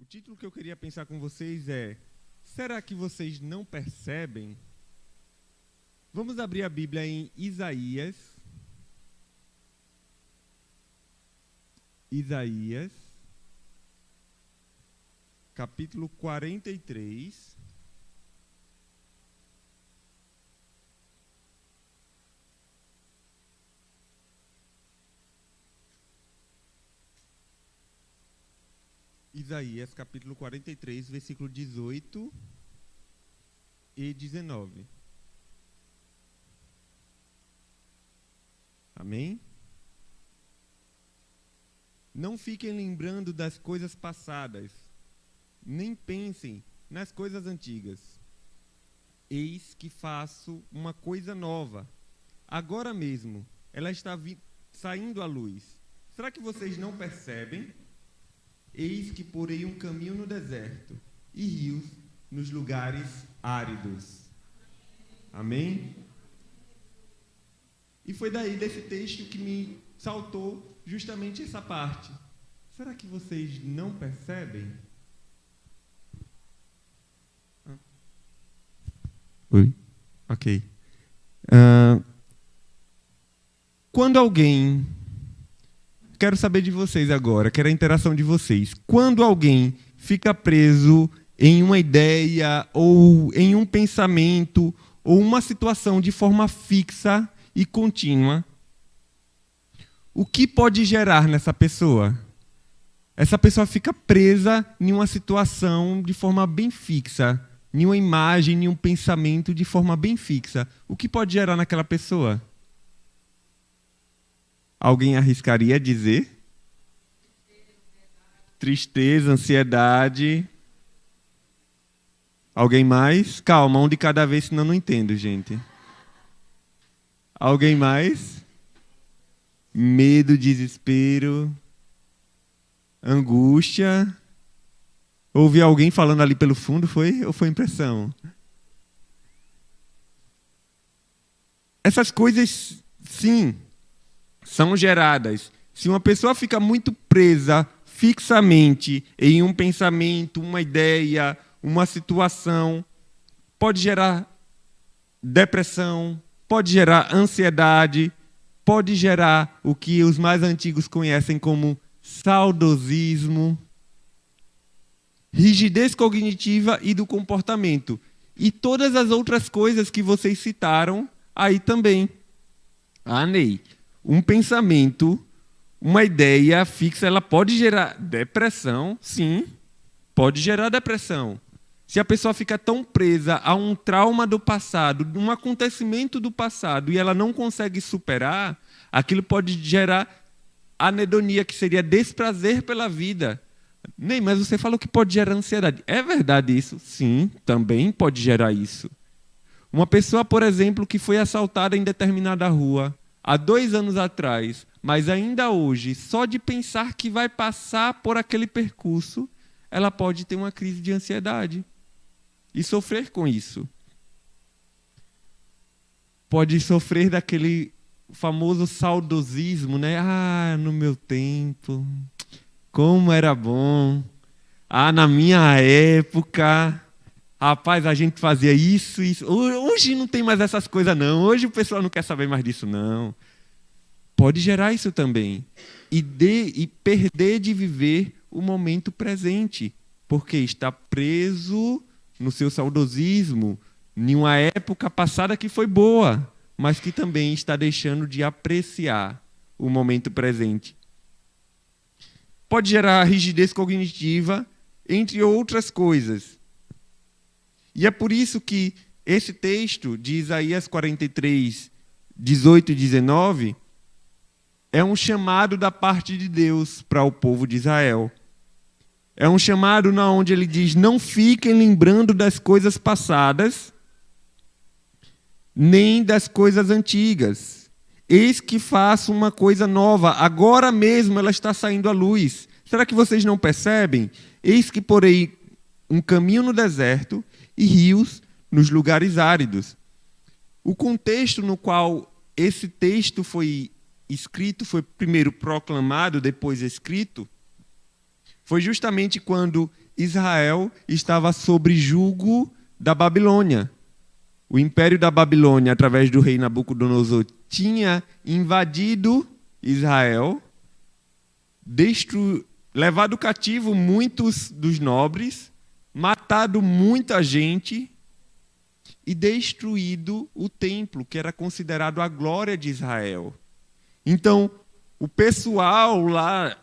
O título que eu queria pensar com vocês é: será que vocês não percebem? Vamos abrir a Bíblia em Isaías. Isaías, capítulo 43. Isaías, capítulo 43, versículo 18 e 19. Amém? Não fiquem lembrando das coisas passadas, nem pensem nas coisas antigas. Eis que faço uma coisa nova. Agora mesmo, ela está saindo à luz. Será que vocês não percebem? Eis que porei um caminho no deserto e rios nos lugares áridos. Amém? E foi daí desse texto que me saltou justamente essa parte. Será que vocês não percebem? Oi? Ok. Quando alguém... Quero saber de vocês agora, quero a interação de vocês. Quando alguém fica preso em uma ideia, ou em um pensamento, ou uma situação de forma fixa e contínua, o que pode gerar nessa pessoa? Essa pessoa fica presa em uma situação de forma bem fixa, em uma imagem, em um pensamento de forma bem fixa. O que pode gerar naquela pessoa? Alguém arriscaria dizer? Tristeza, ansiedade. Alguém mais? Calma, um de cada vez, senão não entendo, gente. Alguém mais? Medo, desespero, angústia. Ouvi alguém falando ali pelo fundo, foi? Ou foi impressão? Essas coisas, sim, são geradas. Se uma pessoa fica muito presa fixamente em um pensamento, uma ideia, uma situação, pode gerar depressão, pode gerar ansiedade, pode gerar o que os mais antigos conhecem como saudosismo, rigidez cognitiva e do comportamento. E todas as outras coisas que vocês citaram aí também. Ney, um pensamento, uma ideia fixa, ela pode gerar depressão, sim, pode gerar depressão. Se a pessoa fica tão presa a um trauma do passado, um acontecimento do passado, e ela não consegue superar, aquilo pode gerar anedonia, que seria desprazer pela vida. Ney, mas você falou que pode gerar ansiedade. É verdade isso? Sim, também pode gerar isso. Uma pessoa, por exemplo, que foi assaltada em determinada rua há 2 anos atrás, mas ainda hoje, só de pensar que vai passar por aquele percurso, ela pode ter uma crise de ansiedade e sofrer com isso. Pode sofrer daquele famoso saudosismo, né? No meu tempo, como era bom. Na minha época, rapaz, a gente fazia isso, isso. Hoje não tem mais essas coisas, não. Hoje o pessoal não quer saber mais disso, não. Pode gerar isso também. E perder de viver o momento presente, porque está preso no seu saudosismo, em uma época passada que foi boa, mas que também está deixando de apreciar o momento presente. Pode gerar rigidez cognitiva, entre outras coisas. E é por isso que esse texto de Isaías 43, 18 e 19 é um chamado da parte de Deus para o povo de Israel. É um chamado onde ele diz: não fiquem lembrando das coisas passadas, nem das coisas antigas. Eis que faço uma coisa nova, agora mesmo ela está saindo à luz. Será que vocês não percebem? Eis que porei um caminho no deserto e rios nos lugares áridos. O contexto no qual esse texto foi escrito, foi primeiro proclamado, depois escrito, Foi justamente quando Israel estava sob jugo da Babilônia. O império da Babilônia, através do rei Nabucodonosor, tinha invadido Israel, levado cativo muitos dos nobres, matado muita gente e destruído o templo, que era considerado a glória de Israel. Então, o pessoal lá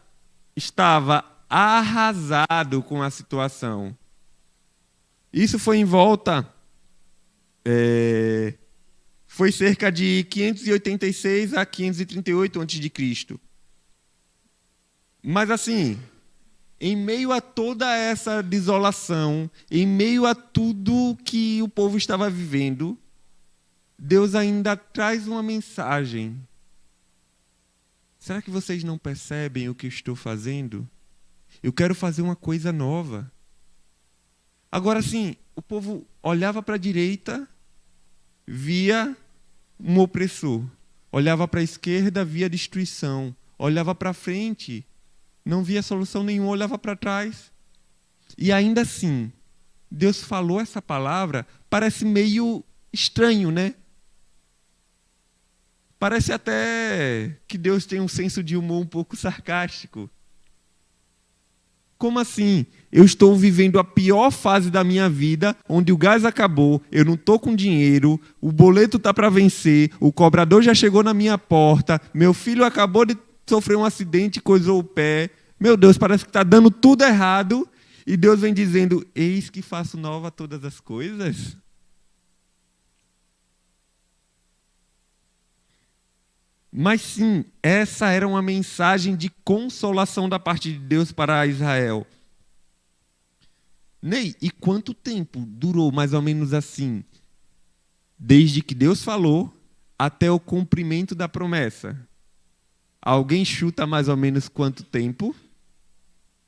estava arrasado com a situação. Isso foi em volta... foi cerca de 586 a 538 a.C. Mas assim, em meio a toda essa desolação, em meio a tudo que o povo estava vivendo, Deus ainda traz uma mensagem. Será que vocês não percebem o que eu estou fazendo? Eu quero fazer uma coisa nova. Agora sim, o povo olhava para a direita, via um opressor. Olhava para a esquerda, via destruição. Olhava para frente, não via solução nenhuma, olhava para trás. E ainda assim, Deus falou essa palavra, parece meio estranho, né? Parece até que Deus tem um senso de humor um pouco sarcástico. Como assim? Eu estou vivendo a pior fase da minha vida, onde o gás acabou, eu não estou com dinheiro, o boleto está para vencer, o cobrador já chegou na minha porta, meu filho acabou de sofrer um acidente e coisou o pé. Meu Deus, parece que está dando tudo errado. E Deus vem dizendo, eis que faço nova todas as coisas. Mas sim, essa era uma mensagem de consolação da parte de Deus para Israel. Ney, e quanto tempo durou mais ou menos assim? Desde que Deus falou até o cumprimento da promessa. Alguém chuta mais ou menos quanto tempo?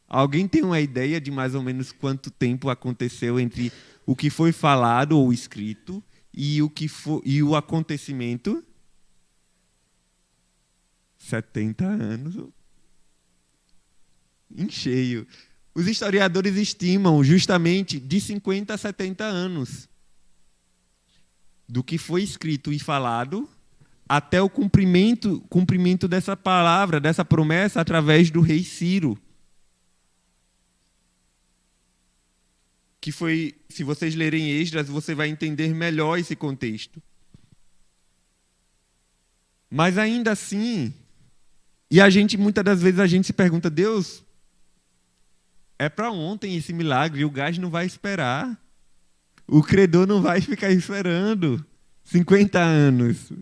Alguém tem uma ideia de mais ou menos quanto tempo aconteceu entre o que foi falado ou escrito e o acontecimento? 70 anos. Em cheio. Os historiadores estimam justamente de 50 a 70 anos. Do que foi escrito e falado até o cumprimento dessa palavra, dessa promessa, através do rei Ciro. Que foi, se vocês lerem Esdras, você vai entender melhor esse contexto. Mas ainda assim, e muitas das vezes a gente se pergunta, Deus, é para ontem esse milagre, o gás não vai esperar. O credor não vai ficar esperando 50 anos.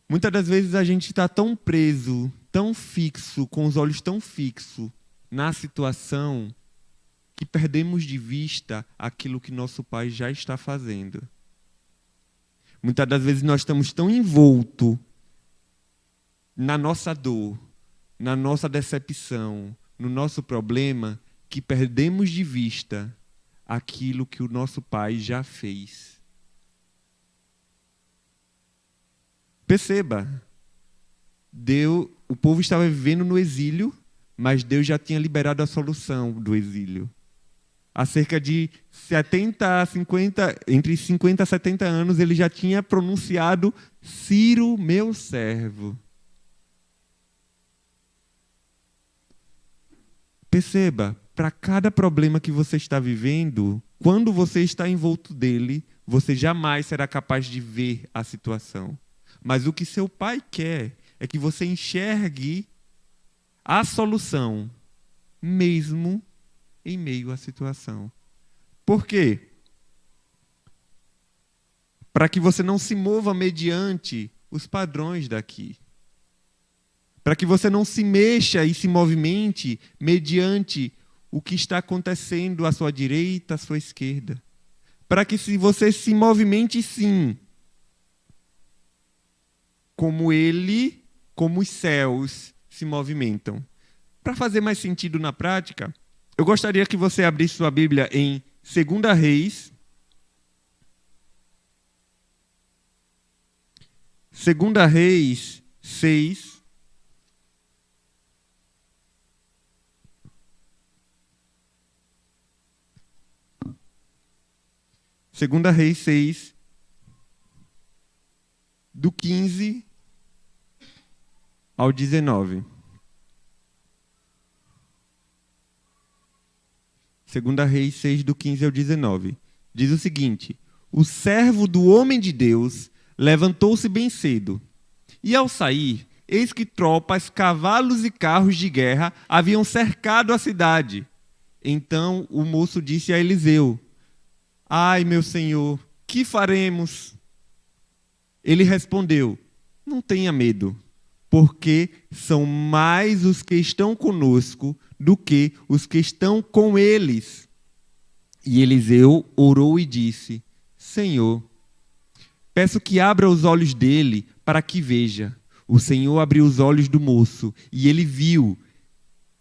Muitas das vezes a gente está tão preso, tão fixo, com os olhos tão fixos na situação, que perdemos de vista aquilo que nosso Pai já está fazendo. Muitas das vezes nós estamos tão envoltos na nossa dor, na nossa decepção, no nosso problema, que perdemos de vista aquilo que o nosso Pai já fez. Perceba, o povo estava vivendo no exílio, mas Deus já tinha liberado a solução do exílio. Há cerca de 70 a 50, entre 50 a 70 anos, ele já tinha pronunciado Ciro, meu servo. Perceba, para cada problema que você está vivendo, quando você está envolto dele, você jamais será capaz de ver a situação. Mas o que seu Pai quer é que você enxergue a solução, mesmo em meio à situação. Por quê? Para que você não se mova mediante os padrões daqui. Para que você não se mexa e se movimente mediante o que está acontecendo à sua direita, à sua esquerda. Para que você se movimente sim, como os céus se movimentam. Para fazer mais sentido na prática, eu gostaria que você abrisse sua Bíblia em 2 Reis. 2 Reis 6. Segunda Reis 6, do 15 ao 19. Segunda Reis 6, do 15 ao 19. Diz o seguinte: o servo do homem de Deus levantou-se bem cedo, e ao sair, eis que tropas, cavalos e carros de guerra haviam cercado a cidade. Então o moço disse a Eliseu: ai, meu senhor, que faremos? Ele respondeu: não tenha medo, porque são mais os que estão conosco do que os que estão com eles. E Eliseu orou e disse: Senhor, peço que abra os olhos dele para que veja. O Senhor abriu os olhos do moço, e ele viu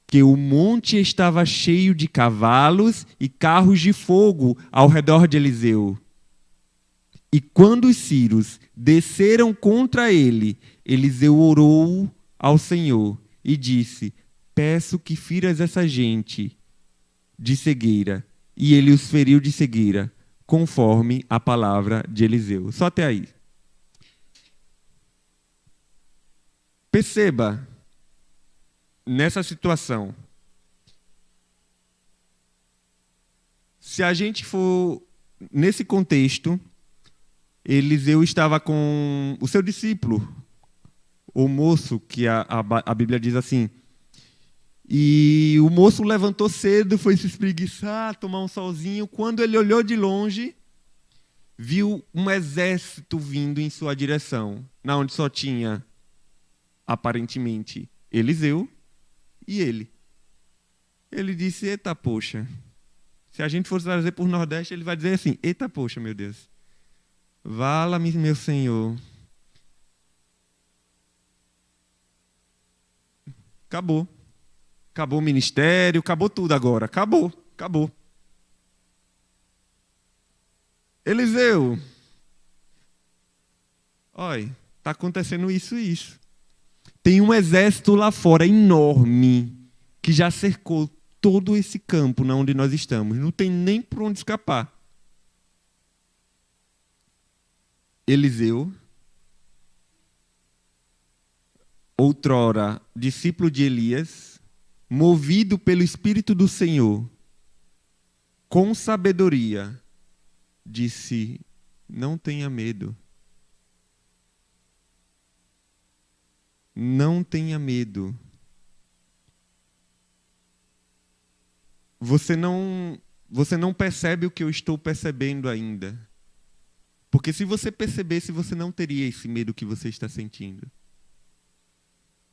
que o monte estava cheio de cavalos e carros de fogo ao redor de Eliseu. E quando os sírios desceram contra ele, Eliseu orou ao Senhor e disse: peço que firas essa gente de cegueira. E ele os feriu de cegueira, conforme a palavra de Eliseu. Só até aí. Perceba, nessa situação, se a gente for nesse contexto, Eliseu estava com o seu discípulo, o moço, que a Bíblia diz assim, e o moço levantou cedo, foi se espreguiçar, tomar um solzinho. Quando ele olhou de longe, viu um exército vindo em sua direção, na onde só tinha, aparentemente, Eliseu e ele. Ele disse: eita, poxa. Se a gente fosse trazer por Nordeste, ele vai dizer assim: eita, poxa, meu Deus. Vala-me, meu Senhor. Acabou. Acabou o ministério, acabou tudo agora. Acabou. Eliseu, olha, está acontecendo isso e isso. Tem um exército lá fora enorme que já cercou todo esse campo onde nós estamos. Não tem nem por onde escapar. Eliseu, outrora discípulo de Elias, movido pelo Espírito do Senhor, com sabedoria, disse: não tenha medo. Não tenha medo. Você não percebe o que eu estou percebendo ainda. Porque se você percebesse, você não teria esse medo que você está sentindo.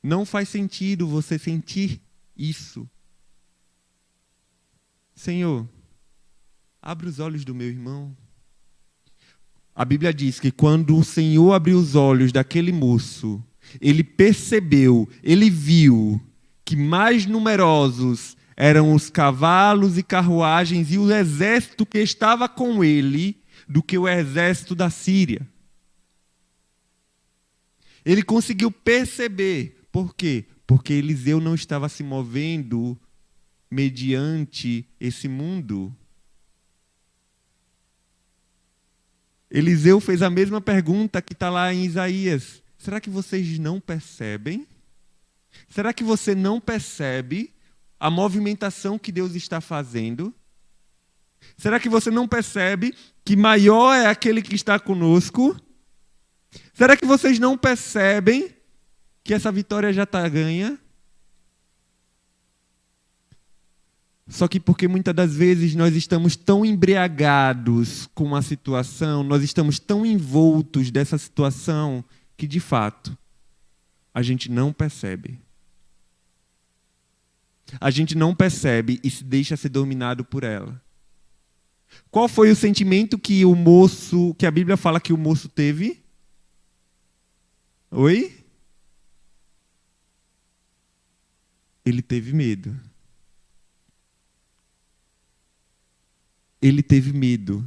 Não faz sentido você sentir isso. Senhor, abre os olhos do meu irmão. A Bíblia diz que quando o Senhor abriu os olhos daquele moço, ele percebeu, ele viu que mais numerosos eram os cavalos e carruagens e o exército que estava com ele do que o exército da Síria. Ele conseguiu perceber. Por quê? Porque Eliseu não estava se movendo mediante esse mundo. Eliseu fez a mesma pergunta que está lá em Isaías. Será que vocês não percebem? Será que você não percebe a movimentação que Deus está fazendo? Será que você não percebe que maior é aquele que está conosco? Será que vocês não percebem que essa vitória já está ganha? Só que porque muitas das vezes nós estamos tão embriagados com a situação, nós estamos tão envoltos dessa situação, que de fato a gente não percebe. A gente não percebe e se deixa ser dominado por ela. Qual foi o sentimento que a Bíblia fala que o moço teve? Oi? Ele teve medo. Ele teve medo.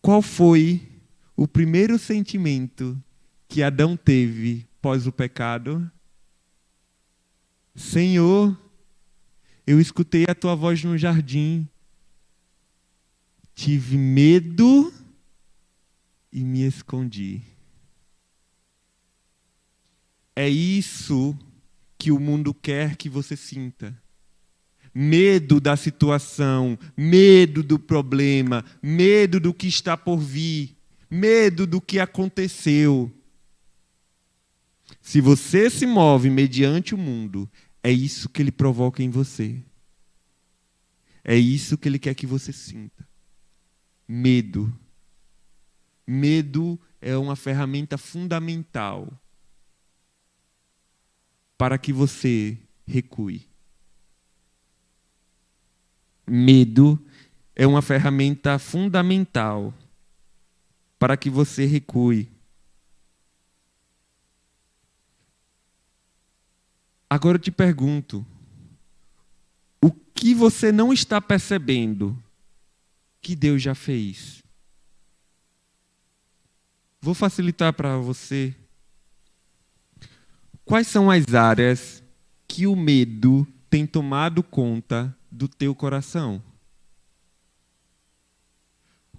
Qual foi o primeiro sentimento que Adão teve pós o pecado? Senhor, eu escutei a tua voz no jardim Tive medo e me escondi. É isso que o mundo quer que você sinta. Medo da situação, medo do problema, medo do que está por vir, medo do que aconteceu. Se você se move mediante o mundo, é isso que ele provoca em você. É isso que ele quer que você sinta. Medo. Medo é uma ferramenta fundamental para que você recue. Medo é uma ferramenta fundamental para que você recue. Agora eu te pergunto, o que você não está percebendo que Deus já fez? Vou facilitar para você. Quais são as áreas que o medo tem tomado conta do teu coração?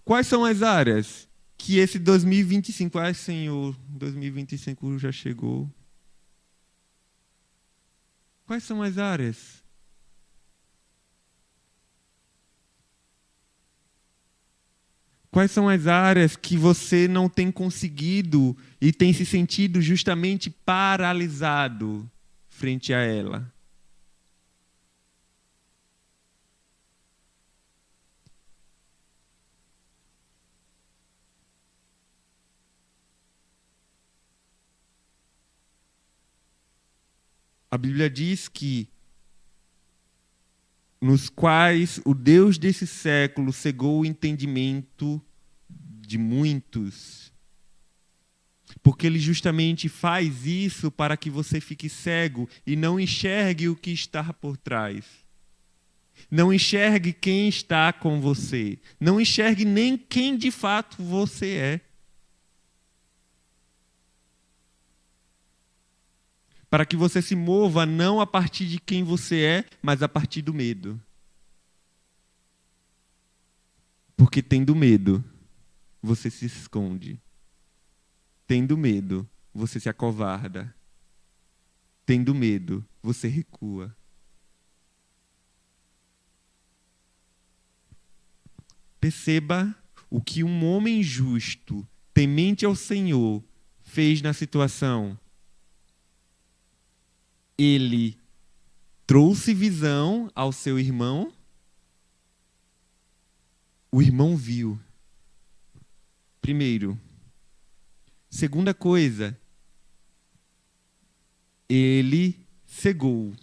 Quais são as áreas que esse 2025, ai Senhor, 2025 já chegou. Quais são as áreas? Quais são as áreas que você não tem conseguido e tem se sentido justamente paralisado frente a ela? A Bíblia diz que nos quais o Deus desse século cegou o entendimento de muitos. Porque ele justamente faz isso para que você fique cego e não enxergue o que está por trás. Não enxergue quem está com você. Não enxergue nem quem de fato você é. Para que você se mova não a partir de quem você é, mas a partir do medo. Porque tendo medo, você se esconde. Tendo medo, você se acovarda. Tendo medo, você recua. Perceba o que um homem justo, temente ao Senhor, fez na situação. Ele trouxe visão ao seu irmão. O irmão viu. Primeiro. Segunda coisa, ele cegou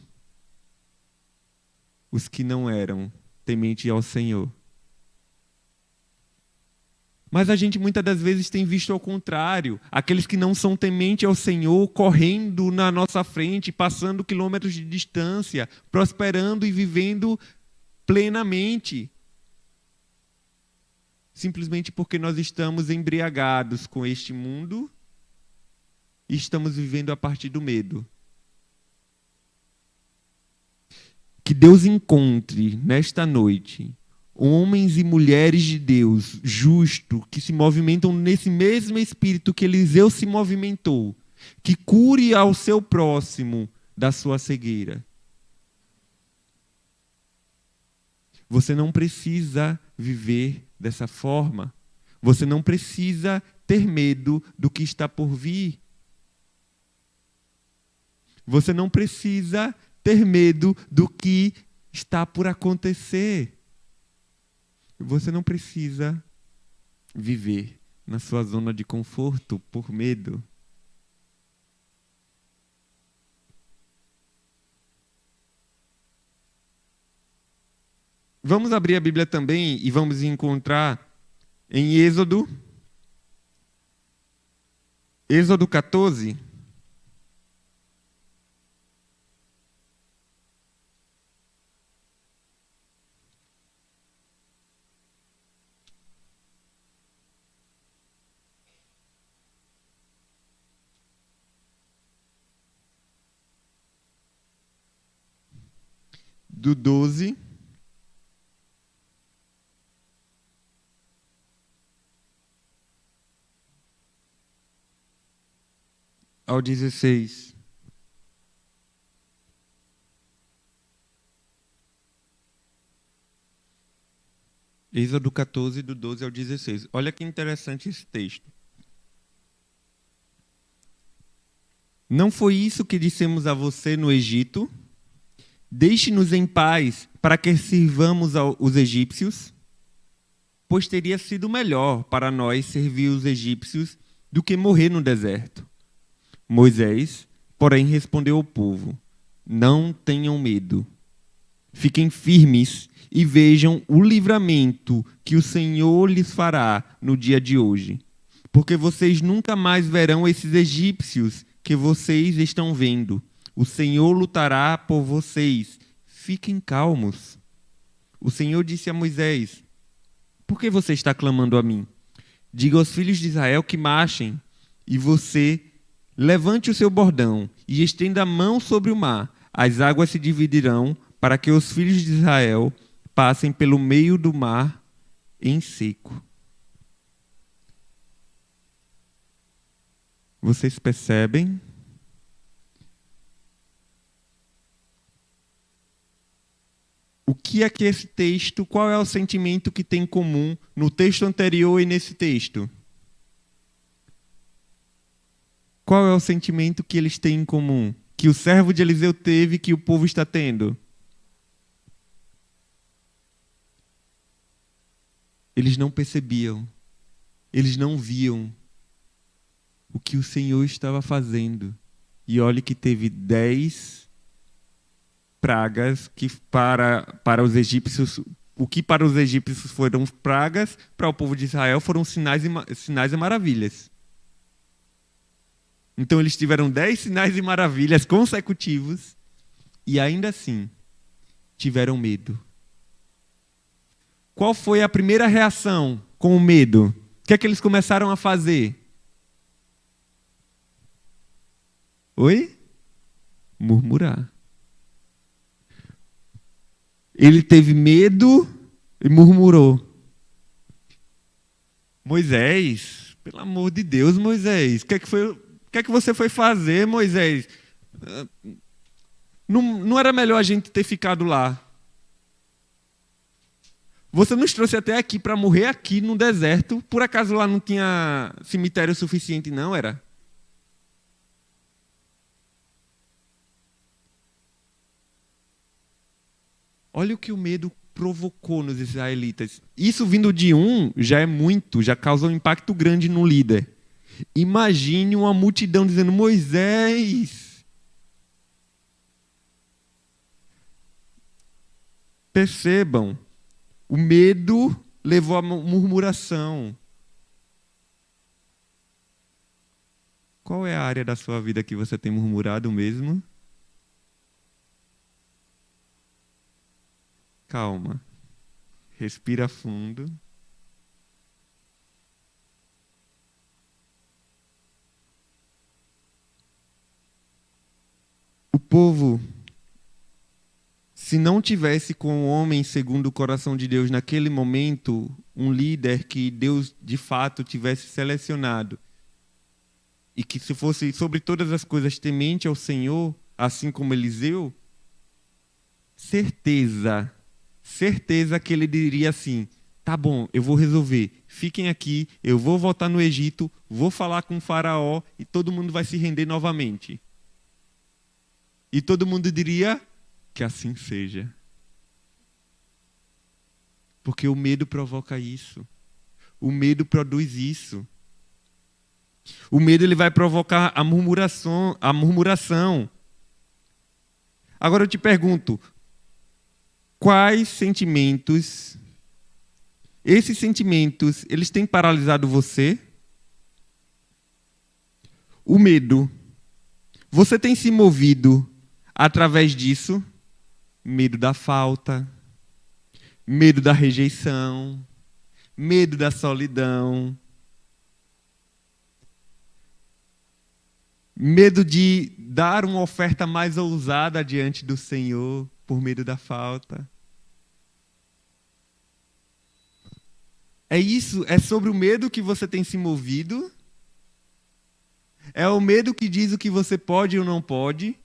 os que não eram temente ao Senhor. Mas a gente muitas das vezes tem visto ao contrário, aqueles que não são temente ao Senhor correndo na nossa frente, passando quilômetros de distância, prosperando e vivendo plenamente. Simplesmente porque nós estamos embriagados com este mundo e estamos vivendo a partir do medo. Que Deus encontre nesta noite homens e mulheres de Deus, justos, que se movimentam nesse mesmo espírito que Eliseu se movimentou, que cure ao seu próximo da sua cegueira. Você não precisa viver dessa forma. Você não precisa ter medo do que está por vir. Você não precisa ter medo do que está por acontecer. Você não precisa viver na sua zona de conforto por medo. Vamos abrir a Bíblia também e vamos encontrar em Êxodo 14. Do 12 ao 16. Êxodo 14, do 12 ao 16. Olha que interessante esse texto. Não foi isso que dissemos a você no Egito? Deixe-nos em paz para que sirvamos aos egípcios? Pois teria sido melhor para nós servir os egípcios do que morrer no deserto. Moisés, porém, respondeu ao povo: não tenham medo. Fiquem firmes e vejam o livramento que o Senhor lhes fará no dia de hoje. Porque vocês nunca mais verão esses egípcios que vocês estão vendo. O Senhor lutará por vocês. Fiquem calmos. O Senhor disse a Moisés: por que você está clamando a mim? Diga aos filhos de Israel que marchem, e você levante o seu bordão e estenda a mão sobre o mar. As águas se dividirão para que os filhos de Israel passem pelo meio do mar em seco. Vocês percebem? O que é que esse texto, qual é o sentimento que tem em comum no texto anterior e nesse texto? Qual é o sentimento que eles têm em comum? Que o servo de Eliseu teve, que o povo está tendo? Eles não percebiam, eles não viam o que o Senhor estava fazendo. E olhe que teve 10 pragas que para os egípcios, o que para os egípcios foram pragas, para o povo de Israel foram sinais e maravilhas. Então eles tiveram 10 sinais e maravilhas consecutivos e ainda assim tiveram medo. Qual foi a primeira reação com o medo? O que é que eles começaram a fazer? Oi? Murmurar. Ele teve medo e murmurou. Moisés, pelo amor de Deus, Moisés, o que é que você foi fazer, Moisés? Não era melhor a gente ter ficado lá? Você nos trouxe até aqui para morrer aqui no deserto. Por acaso lá não tinha cemitério suficiente, não? Era? Olha o que o medo provocou nos israelitas. Isso vindo de um já é muito, já causa um impacto grande no líder. Imagine uma multidão dizendo: Moisés. Percebam, o medo levou à murmuração. Qual é a área da sua vida que você tem murmurado mesmo? Calma. Respira fundo. O povo, se não tivesse com o homem segundo o coração de Deus naquele momento, um líder que Deus de fato tivesse selecionado e que se fosse sobre todas as coisas temente ao Senhor, assim como Eliseu, certeza que ele diria assim: tá bom, eu vou resolver, fiquem aqui, eu vou voltar no Egito, vou falar com o faraó e todo mundo vai se render novamente. E todo mundo diria que assim seja. Porque o medo provoca isso. O medo produz isso. O medo ele vai provocar a murmuração. Agora eu te pergunto, quais sentimentos, esses sentimentos, eles têm paralisado você? O medo, você tem se movido através disso? Medo da falta, medo da rejeição, medo da solidão, medo de dar uma oferta mais ousada diante do Senhor por medo da falta. É isso? É sobre o medo que você tem se movido? É o medo que diz o que você pode ou não pode.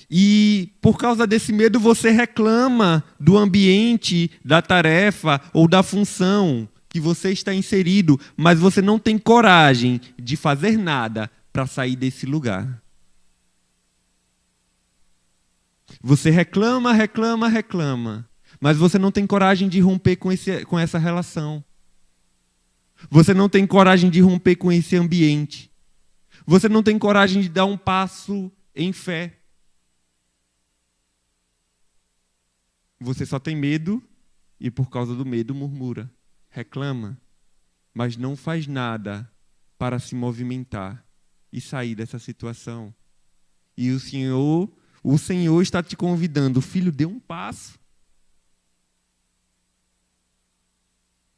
E por causa desse medo você reclama do ambiente, da tarefa ou da função que você está inserido, mas você não tem coragem de fazer nada para sair desse lugar. Você reclama, reclama, reclama, mas você não tem coragem de romper com essa relação. Você não tem coragem de romper com esse ambiente. Você não tem coragem de dar um passo em fé. Você só tem medo e, por causa do medo, murmura, reclama, mas não faz nada para se movimentar e sair dessa situação. E o Senhor está te convidando, filho, dê um passo.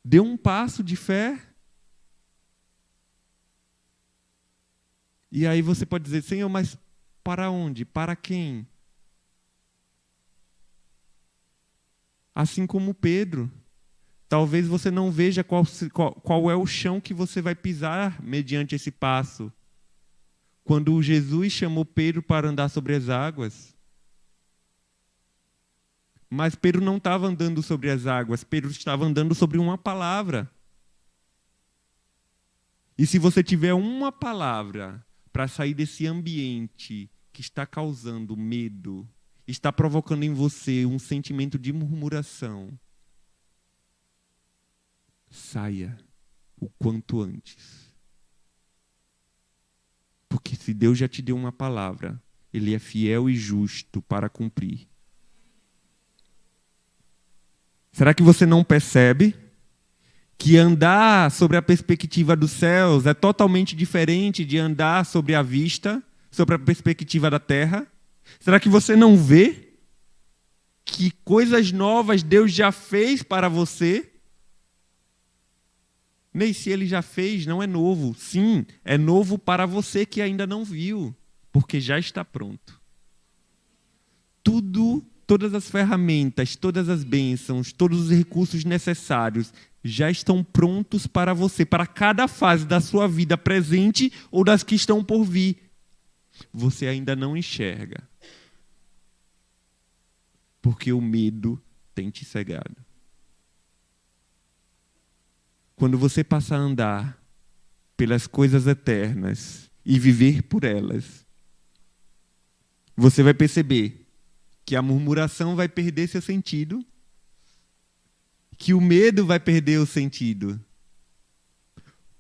Dê um passo de fé. E aí você pode dizer, Senhor, mas para onde? Para quem? Assim como Pedro. Talvez você não veja qual é o chão que você vai pisar mediante esse passo. Quando Jesus chamou Pedro para andar sobre as águas. Mas Pedro não estava andando sobre as águas, Pedro estava andando sobre uma palavra. E se você tiver uma palavra para sair desse ambiente que está causando medo, está provocando em você um sentimento de murmuração, saia o quanto antes. Porque se Deus já te deu uma palavra, Ele é fiel e justo para cumprir. Será que você não percebe que andar sobre a perspectiva dos céus é totalmente diferente de andar sobre a vista, sobre a perspectiva da terra? Será que você não vê que coisas novas Deus já fez para você? Nem se Ele já fez, não é novo. Sim, é novo para você que ainda não viu, porque já está pronto. Todas as ferramentas, todas as bênçãos, todos os recursos necessários já estão prontos para você, para cada fase da sua vida presente ou das que estão por vir. Você ainda não enxerga, porque o medo tem te cegado. Quando você passar a andar pelas coisas eternas e viver por elas, você vai perceber que a murmuração vai perder seu sentido, que o medo vai perder o sentido.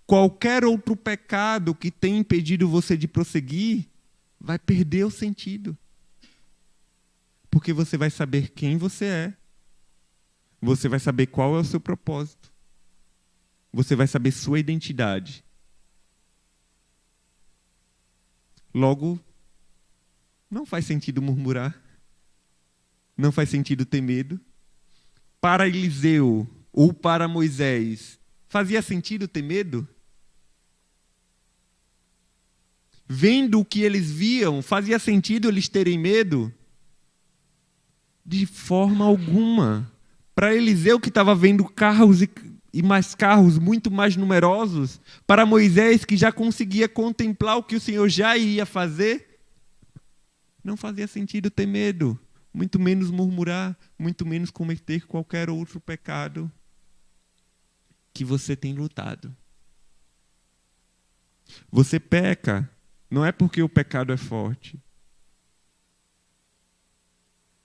Qualquer outro pecado que tenha impedido você de prosseguir vai perder o sentido. Porque você vai saber quem você é. Você vai saber qual é o seu propósito. Você vai saber sua identidade. Logo, não faz sentido murmurar. Não faz sentido ter medo. Para Eliseu ou para Moisés, fazia sentido ter medo? Vendo o que eles viam, fazia sentido eles terem medo? De forma alguma. Para Eliseu, que estava vendo carros e mais carros muito mais numerosos, para Moisés, que já conseguia contemplar o que o Senhor já ia fazer, não fazia sentido ter medo. Muito menos murmurar, muito menos cometer qualquer outro pecado que você tem lutado. Você peca, não é porque o pecado é forte.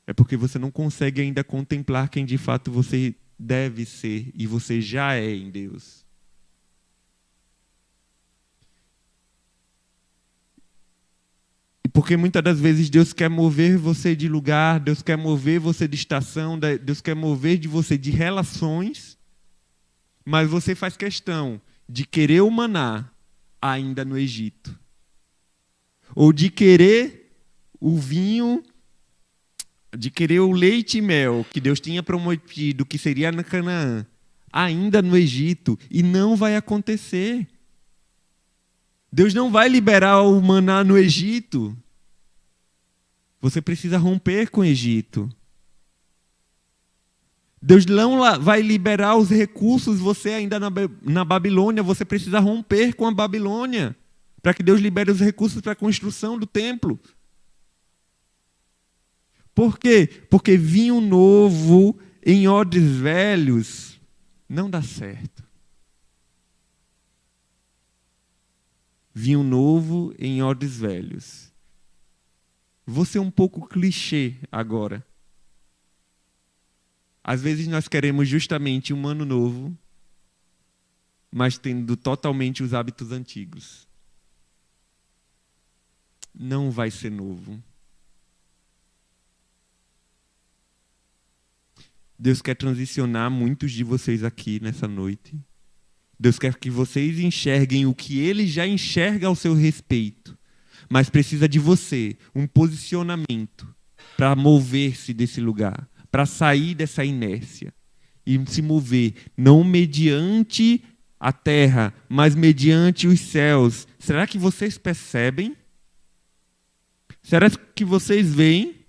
É porque você não consegue ainda contemplar quem de fato você deve ser e você já é em Deus. Porque muitas das vezes Deus quer mover você de lugar, Deus quer mover você de estação, Deus quer mover de você de relações, mas você faz questão de querer o maná ainda no Egito. Ou de querer o vinho, de querer o leite e mel que Deus tinha prometido que seria na Canaã, ainda no Egito, e não vai acontecer. Deus não vai liberar o maná no Egito. Você precisa romper com o Egito. Deus não vai liberar os recursos, você ainda na Babilônia, você precisa romper com a Babilônia para que Deus libere os recursos para a construção do templo. Por quê? Porque vinho novo em odres velhos não dá certo. Vinho novo em odres velhos. Vou ser um pouco clichê agora. Às vezes nós queremos justamente um ano novo, mas tendo totalmente os hábitos antigos. Não vai ser novo. Deus quer transicionar muitos de vocês aqui nessa noite. Deus quer que vocês enxerguem o que Ele já enxerga ao seu respeito. Mas precisa de você, um posicionamento para mover-se desse lugar, para sair dessa inércia e se mover, não mediante a terra, mas mediante os céus. Será que vocês percebem? Será que vocês veem?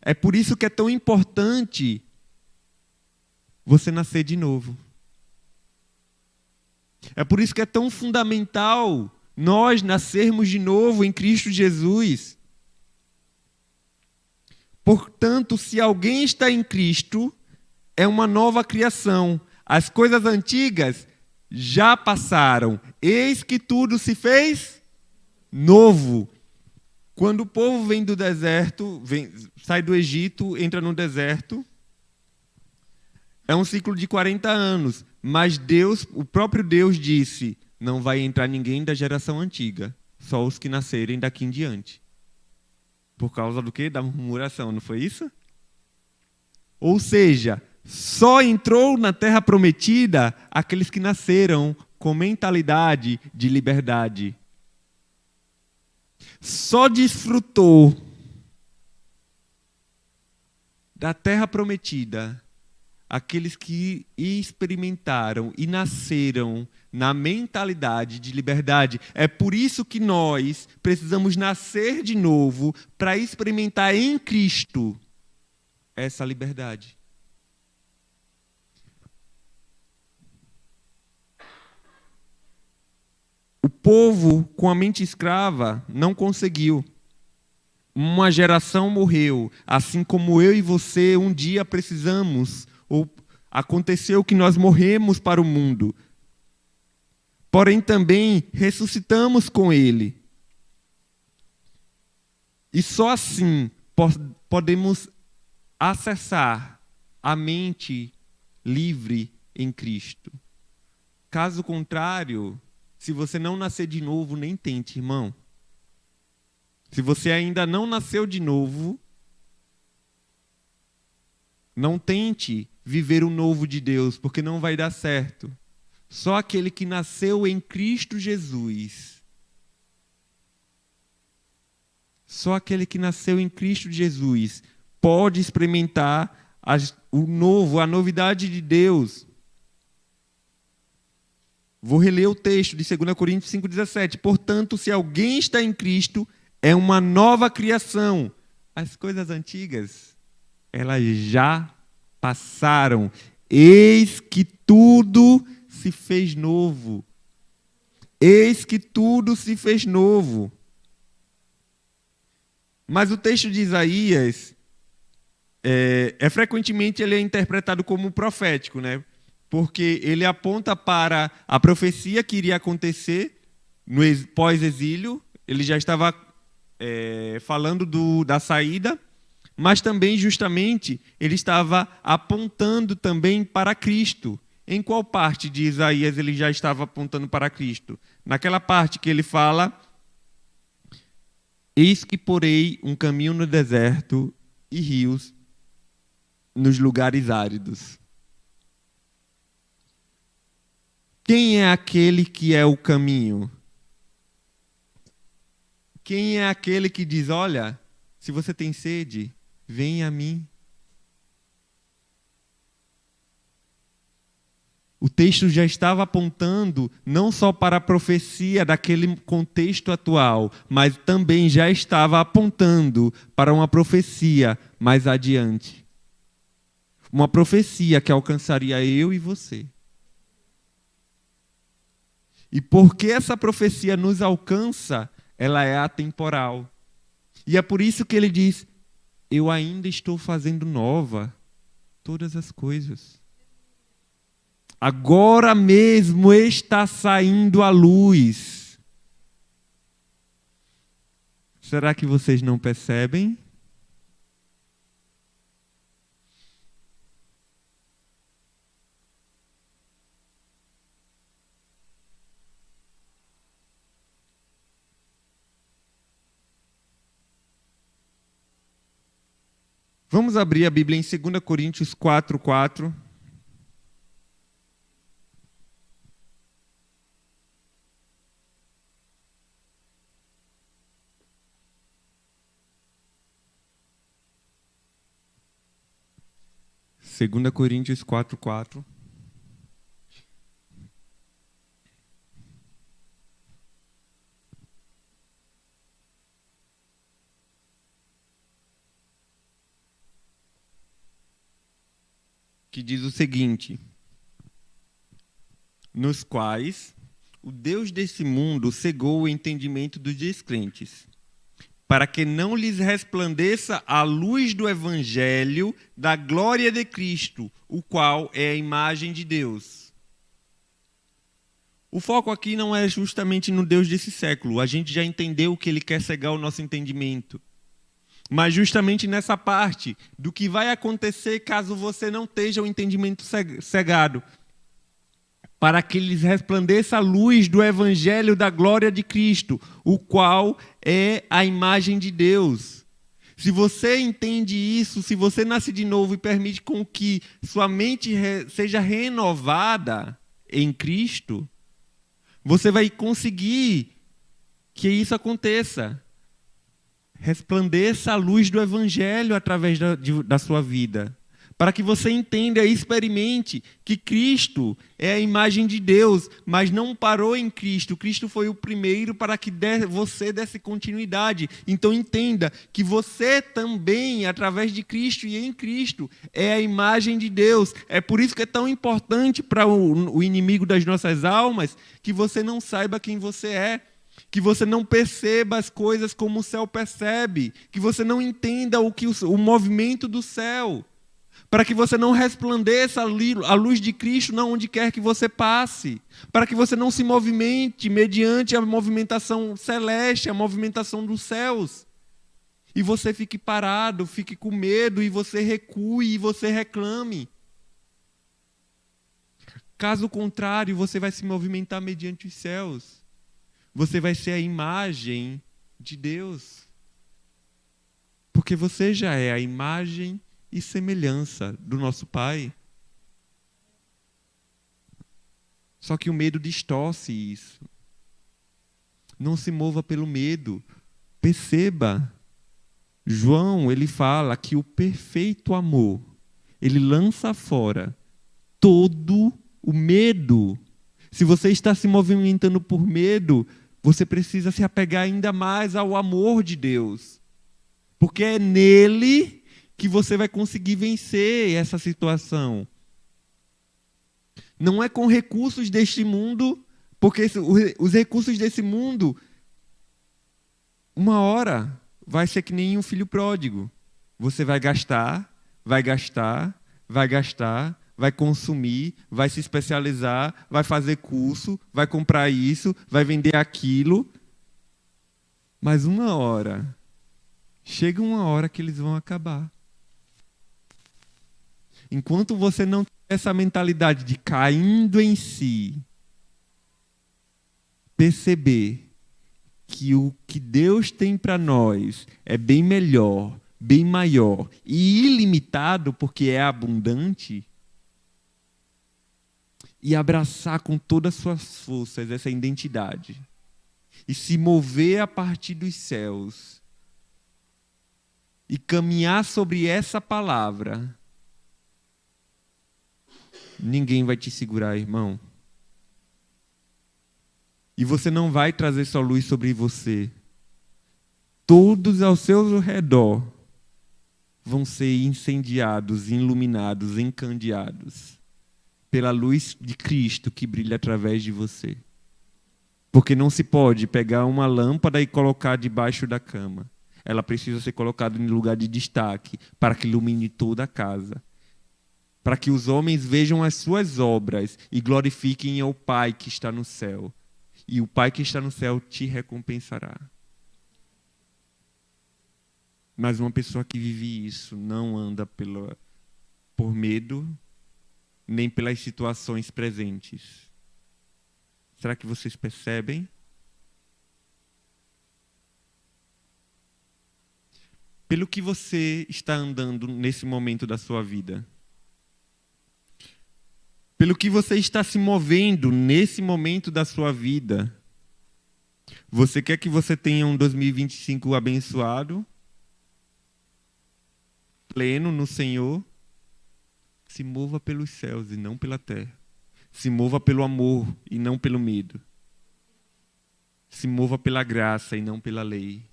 É por isso que é tão importante você nascer de novo. É por isso que é tão fundamental nós nascermos de novo em Cristo Jesus. Portanto, se alguém está em Cristo, é uma nova criação. As coisas antigas já passaram. Eis que tudo se fez novo. Quando o povo vem do deserto, sai do Egito, entra no deserto, é um ciclo de 40 anos. Mas Deus, o próprio Deus disse, não vai entrar ninguém da geração antiga, só os que nascerem daqui em diante. Por causa do quê? Da murmuração, não foi isso? Ou seja, só entrou na terra prometida aqueles que nasceram com mentalidade de liberdade. Só desfrutou da terra prometida aqueles que experimentaram e nasceram na mentalidade de liberdade. É por isso que nós precisamos nascer de novo para experimentar em Cristo essa liberdade. O povo com a mente escrava não conseguiu. Uma geração morreu, assim como eu e você um dia precisamos, ou aconteceu que nós morremos para o mundo. Porém também ressuscitamos com ele. E só assim podemos acessar a mente livre em Cristo. Caso contrário, se você não nascer de novo, nem tente, irmão. Se você ainda não nasceu de novo, não tente viver o novo de Deus, porque não vai dar certo. Só aquele que nasceu em Cristo Jesus. Só aquele que nasceu em Cristo Jesus pode experimentar o novo, a novidade de Deus. Vou reler o texto de 2 Coríntios 5,17. Portanto, se alguém está em Cristo, é uma nova criação. As coisas antigas, elas já passaram. Eis que tudo se fez novo. Eis que tudo se fez novo. Mas o texto de Isaías, frequentemente ele é interpretado como profético, né? Porque ele aponta para a profecia que iria acontecer no pós-exílio. Ele já estava falando da saída, mas também, justamente, ele estava apontando também para Cristo. Em qual parte de Isaías ele já estava apontando para Cristo? Naquela parte que ele fala: eis que porei um caminho no deserto e rios nos lugares áridos. Quem é aquele que é o caminho? Quem é aquele que diz: olha, se você tem sede, venha a mim. O texto já estava apontando não só para a profecia daquele contexto atual, mas também já estava apontando para uma profecia mais adiante. Uma profecia que alcançaria eu e você. E porque essa profecia nos alcança, ela é atemporal. E é por isso que ele diz: eu ainda estou fazendo nova todas as coisas. Agora mesmo está saindo a luz. Será que vocês não percebem? Vamos abrir a Bíblia em 2 Coríntios 4:4. Segunda Coríntios 4:4. Que diz o seguinte: nos quais o Deus desse mundo cegou o entendimento dos descrentes, para que não lhes resplandeça a luz do evangelho da glória de Cristo, o qual é a imagem de Deus. O foco aqui não é justamente no Deus desse século. A gente já entendeu que ele quer cegar o nosso entendimento. Mas justamente nessa parte do que vai acontecer caso você não esteja o entendimento cegado. Para que lhes resplandeça a luz do evangelho da glória de Cristo, o qual é a imagem de Deus. Se você entende isso, se você nasce de novo e permite com que sua mente seja renovada em Cristo, você vai conseguir que isso aconteça. Resplandeça a luz do evangelho através da sua vida. Para que você entenda e experimente que Cristo é a imagem de Deus, mas não parou em Cristo. Cristo foi o primeiro para que você desse continuidade. Então entenda que você também, através de Cristo e em Cristo, é a imagem de Deus. É por isso que é tão importante para o inimigo das nossas almas que você não saiba quem você é. Que você não perceba as coisas como o céu percebe. Que você não entenda o movimento do céu. Para que você não resplandeça a luz de Cristo onde quer que você passe. Para que você não se movimente mediante a movimentação celeste, a movimentação dos céus. E você fique parado, fique com medo, e você recue, e você reclame. Caso contrário, você vai se movimentar mediante os céus. Você vai ser a imagem de Deus. Porque você já é a imagem e semelhança do nosso Pai. Só que o medo distorce isso. Não se mova pelo medo. Perceba. João, ele fala que o perfeito amor, ele lança fora todo o medo. Se você está se movimentando por medo, você precisa se apegar ainda mais ao amor de Deus. Porque é nele que você vai conseguir vencer essa situação. Não é com recursos deste mundo, porque os recursos desse mundo, uma hora, vai ser que nem um filho pródigo. Você vai gastar, vai gastar, vai gastar, vai consumir, vai se especializar, vai fazer curso, vai comprar isso, vai vender aquilo. Mas chega uma hora que eles vão acabar. Enquanto você não tem essa mentalidade de caindo em si, perceber que o que Deus tem para nós é bem melhor, bem maior e ilimitado, porque é abundante, e abraçar com todas as suas forças essa identidade e se mover a partir dos céus e caminhar sobre essa palavra, Ninguém vai te segurar, irmão. E você não vai trazer só luz sobre você. Todos ao seu redor vão ser incendiados, iluminados, encandeados pela luz de Cristo que brilha através de você. Porque não se pode pegar uma lâmpada e colocar debaixo da cama. Ela precisa ser colocada em lugar de destaque para que ilumine toda a casa. Para que os homens vejam as suas obras e glorifiquem ao Pai que está no céu. E o Pai que está no céu te recompensará. Mas uma pessoa que vive isso não anda por medo, nem pelas situações presentes. Será que vocês percebem? Pelo que você está andando nesse momento da sua vida? Pelo que você está se movendo nesse momento da sua vida? Você quer que você tenha um 2025 abençoado? Pleno no Senhor? Se mova pelos céus e não pela terra. Se mova pelo amor e não pelo medo. Se mova pela graça e não pela lei.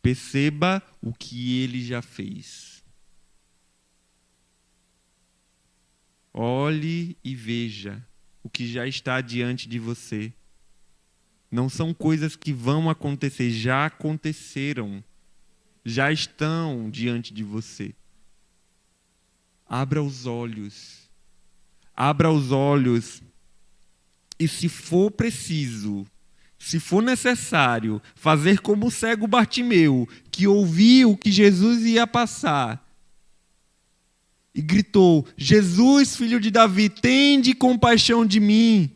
Perceba o que ele já fez. Olhe e veja o que já está diante de você. Não são coisas que vão acontecer, já aconteceram. Já estão diante de você. Abra os olhos. Abra os olhos. E se for preciso, se for necessário, fazer como o cego Bartimeu, que ouviu que Jesus ia passar e gritou: Jesus, filho de Davi, tende compaixão de mim.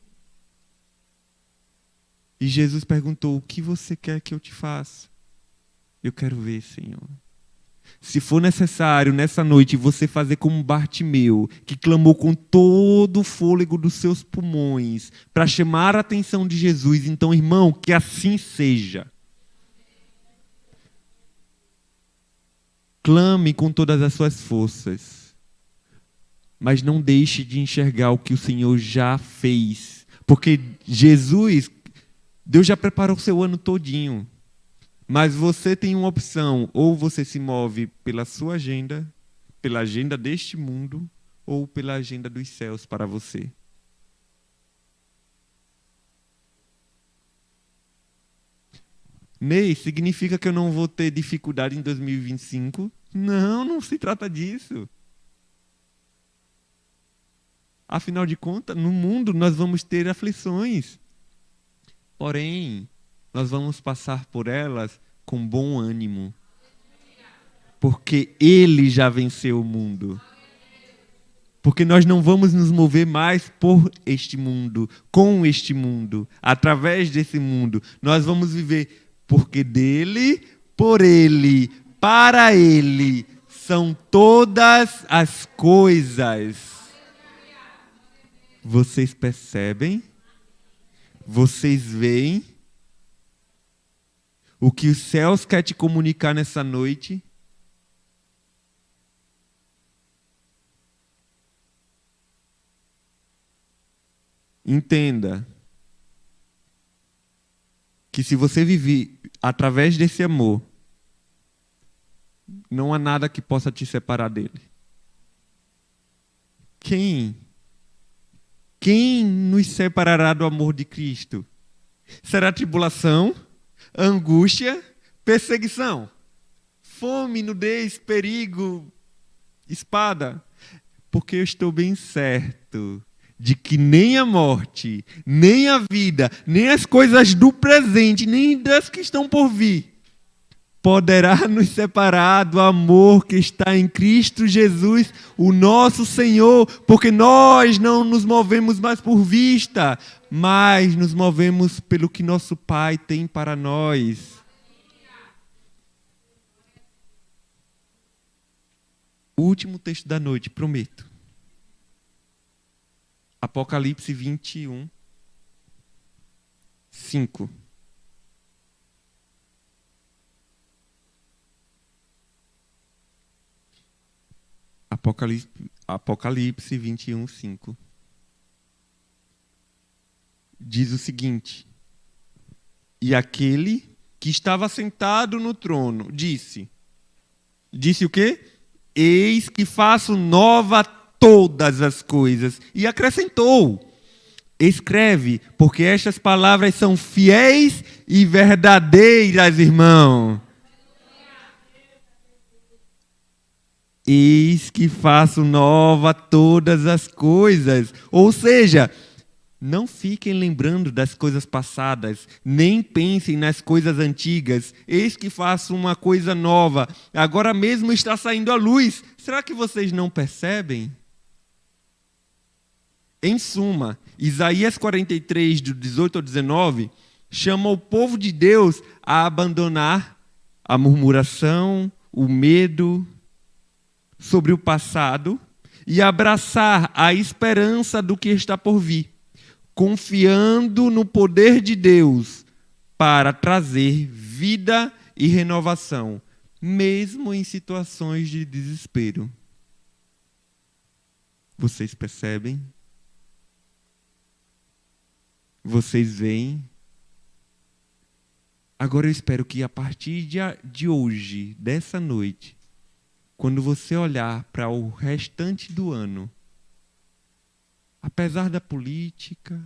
E Jesus perguntou: o que você quer que eu te faça? Eu quero ver, Senhor. Se for necessário, nessa noite, você fazer como Bartimeu, que clamou com todo o fôlego dos seus pulmões, para chamar a atenção de Jesus, então, irmão, que assim seja. Clame com todas as suas forças, mas não deixe de enxergar o que o Senhor já fez, porque Jesus, Deus já preparou o seu ano todinho. Mas você tem uma opção: ou você se move pela sua agenda, pela agenda deste mundo, ou pela agenda dos céus para você. Ney, significa que eu não vou ter dificuldade em 2025? Não, não se trata disso. Afinal de contas, no mundo nós vamos ter aflições. Porém, nós vamos passar por elas com bom ânimo. Porque Ele já venceu o mundo. Porque nós não vamos nos mover mais por este mundo, com este mundo, através desse mundo. Nós vamos viver porque dele, por ele, para ele, são todas as coisas. Vocês percebem? Vocês veem o que os céus querem te comunicar nessa noite? Entenda que se você viver através desse amor, não há nada que possa te separar dele. Quem nos separará do amor de Cristo? Será tribulação, angústia, perseguição, fome, nudez, perigo, espada? Porque eu estou bem certo de que nem a morte, nem a vida, nem as coisas do presente, nem das que estão por vir, poderá nos separar do amor que está em Cristo Jesus, o nosso Senhor, porque nós não nos movemos mais por vista, mas nos movemos pelo que nosso Pai tem para nós. O último texto da noite, prometo. Apocalipse 21, 5. Apocalipse 21, 5. Diz o seguinte: e aquele que estava sentado no trono disse o quê? Eis que faço nova todas as coisas. E acrescentou: escreve, porque estas palavras são fiéis e verdadeiras, irmão. Eis que faço nova todas as coisas. Ou seja, não fiquem lembrando das coisas passadas, nem pensem nas coisas antigas. Eis que faço uma coisa nova. Agora mesmo está saindo a luz. Será que vocês não percebem? Em suma, Isaías 43, do 18 ao 19, chama o povo de Deus a abandonar a murmuração, o medo sobre o passado e abraçar a esperança do que está por vir, confiando no poder de Deus para trazer vida e renovação, mesmo em situações de desespero. Vocês percebem? Vocês veem? Agora eu espero que a partir de hoje, dessa noite, quando você olhar para o restante do ano, apesar da política,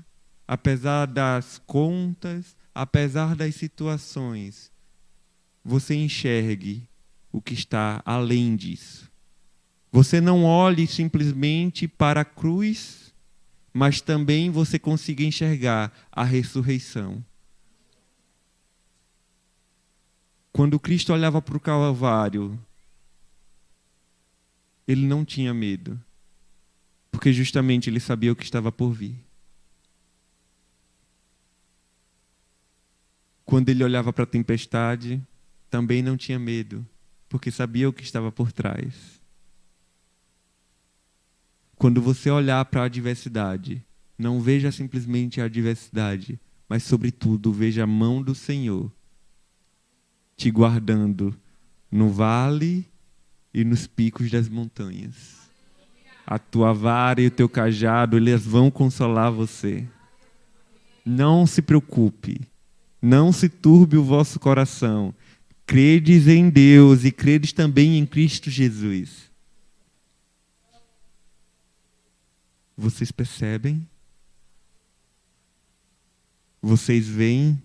apesar das contas, apesar das situações, você enxergue o que está além disso. Você não olhe simplesmente para a cruz, mas também você consiga enxergar a ressurreição. Quando Cristo olhava para o Calvário, ele não tinha medo, porque justamente ele sabia o que estava por vir. Quando ele olhava para a tempestade, também não tinha medo, porque sabia o que estava por trás. Quando você olhar para a adversidade, não veja simplesmente a adversidade, mas, sobretudo, veja a mão do Senhor te guardando no vale e nos picos das montanhas. A tua vara e o teu cajado, eles vão consolar você. Não se preocupe, não se turbe o vosso coração. Credes em Deus e credes também em Cristo Jesus. Vocês percebem? Vocês veem?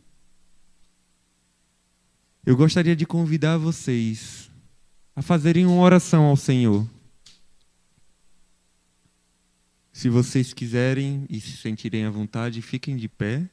Eu gostaria de convidar vocês a fazerem uma oração ao Senhor. Se vocês quiserem e se sentirem à vontade, fiquem de pé.